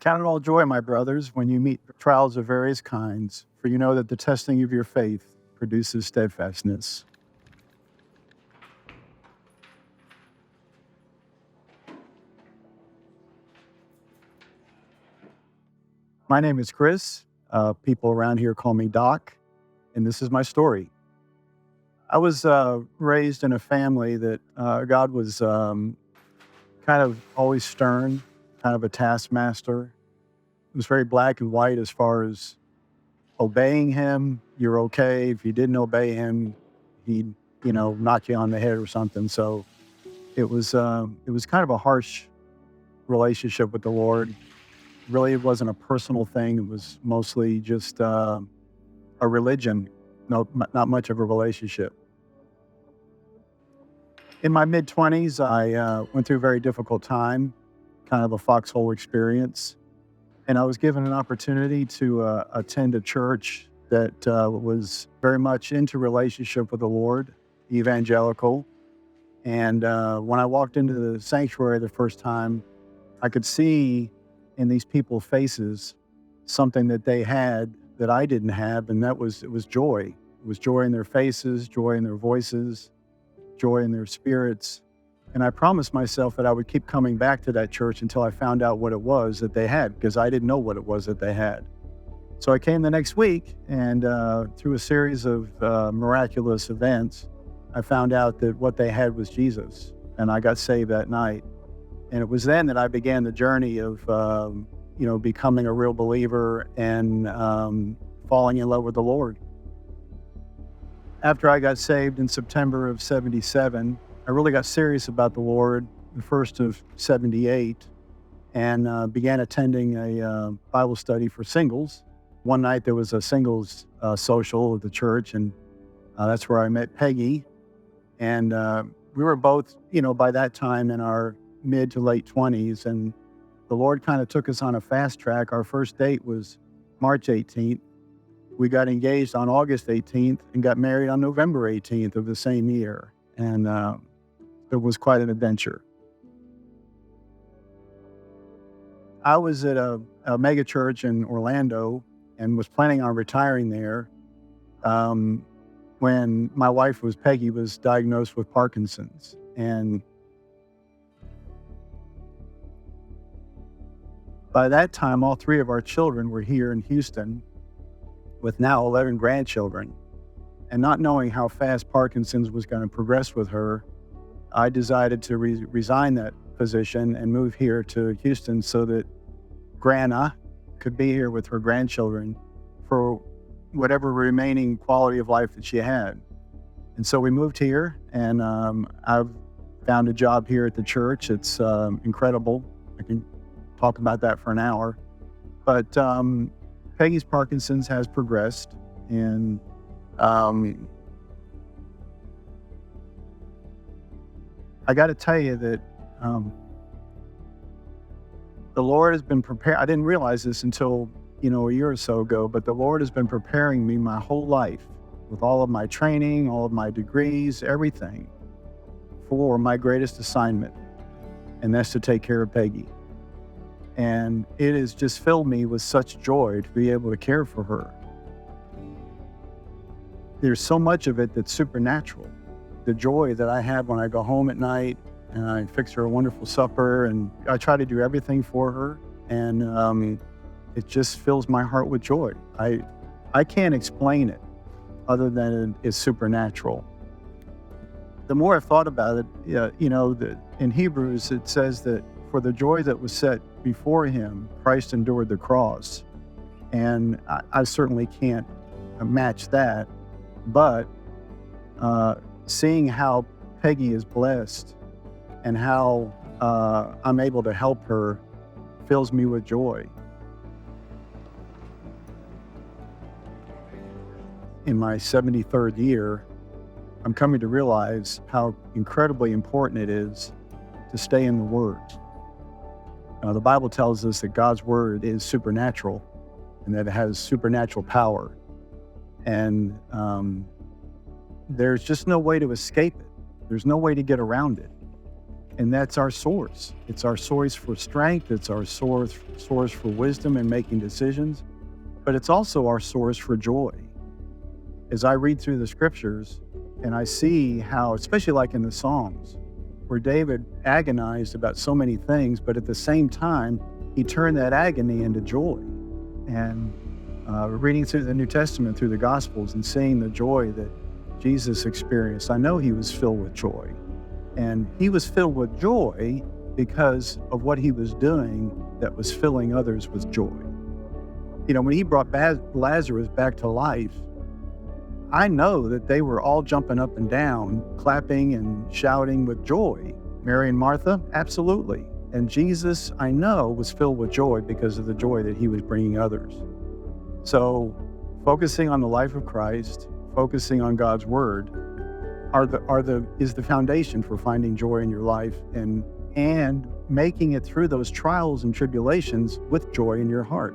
Count it all joy, my brothers, when you meet trials of various kinds, for you know that the testing of your faith produces steadfastness. My name is Chris. People around here call me Doc, and this is my story. I was raised in a family that God was kind of always stern, kind of a taskmaster. It was very black and white as far as obeying him. You're okay. If you didn't obey him, he'd, knock you on the head or something. So it was kind of a harsh relationship with the Lord. Really, it wasn't a personal thing. It was mostly just a religion, not much of a relationship. In my mid-20s, I went through a very difficult time, kind of a foxhole experience. And I was given an opportunity to attend a church that was very much into relationship with the Lord, evangelical. And when I walked into the sanctuary the first time, I could see in these people's faces something that they had that I didn't have, and it was joy. It was joy in their faces, joy in their voices, joy in their spirits. And I promised myself that I would keep coming back to that church until I found out what it was that they had, because I didn't know what it was that they had. So I came the next week, and through a series of miraculous events, I found out that what they had was Jesus, and I got saved that night. And it was then that I began the journey of, becoming a real believer and falling in love with the Lord. After I got saved in September of 77, I really got serious about the Lord the first of 78 and began attending a Bible study for singles. One night there was a singles social at the church, and that's where I met Peggy. And we were both, by that time in our mid to late 20s, and the Lord kind of took us on a fast track. Our first date was March 18th. We got engaged on August 18th and got married on November 18th of the same year. And it was quite an adventure. I was at a mega church in Orlando and was planning on retiring there when my wife Peggy was diagnosed with Parkinson's. And by that time, all three of our children were here in Houston with now 11 grandchildren. And not knowing how fast Parkinson's was going to progress with her, I decided to resign that position and move here to Houston so that Grandma could be here with her grandchildren for whatever remaining quality of life that she had. And so we moved here, and I've found a job here at the church. It's incredible. I can talk about that for an hour. But Peggy's Parkinson's has progressed, and I got to tell you that the Lord has been preparing. I didn't realize this until, a year or so ago, but the Lord has been preparing me my whole life with all of my training, all of my degrees, everything for my greatest assignment, and that's to take care of Peggy. And it has just filled me with such joy to be able to care for her. There's so much of it that's supernatural. The joy that I have when I go home at night and I fix her a wonderful supper, and I try to do everything for her, and it just fills my heart with joy. I can't explain it other than it's supernatural. The more I've thought about it, that in Hebrews it says that for the joy that was set before him, Christ endured the cross. And I certainly can't match that, but seeing how Peggy is blessed and how I'm able to help her fills me with joy. In my 73rd year, I'm coming to realize how incredibly important it is to stay in the Word. The Bible tells us that God's Word is supernatural and that it has supernatural power. And there's just no way to escape it. There's no way to get around it. And that's our source. It's our source for strength. It's our source for wisdom and making decisions. But it's also our source for joy. As I read through the scriptures and I see how, especially like in the Psalms, where David agonized about so many things, but at the same time, he turned that agony into joy. And reading through the New Testament, through the Gospels, and seeing the joy that Jesus experienced, I know he was filled with joy. And he was filled with joy because of what he was doing that was filling others with joy. You know, when he brought Lazarus back to life, I know that they were all jumping up and down, clapping and shouting with joy. Mary and Martha, absolutely. And Jesus, I know, was filled with joy because of the joy that he was bringing others. So focusing on the life of Christ, focusing on God's word is the foundation for finding joy in your life and making it through those trials and tribulations with joy in your heart.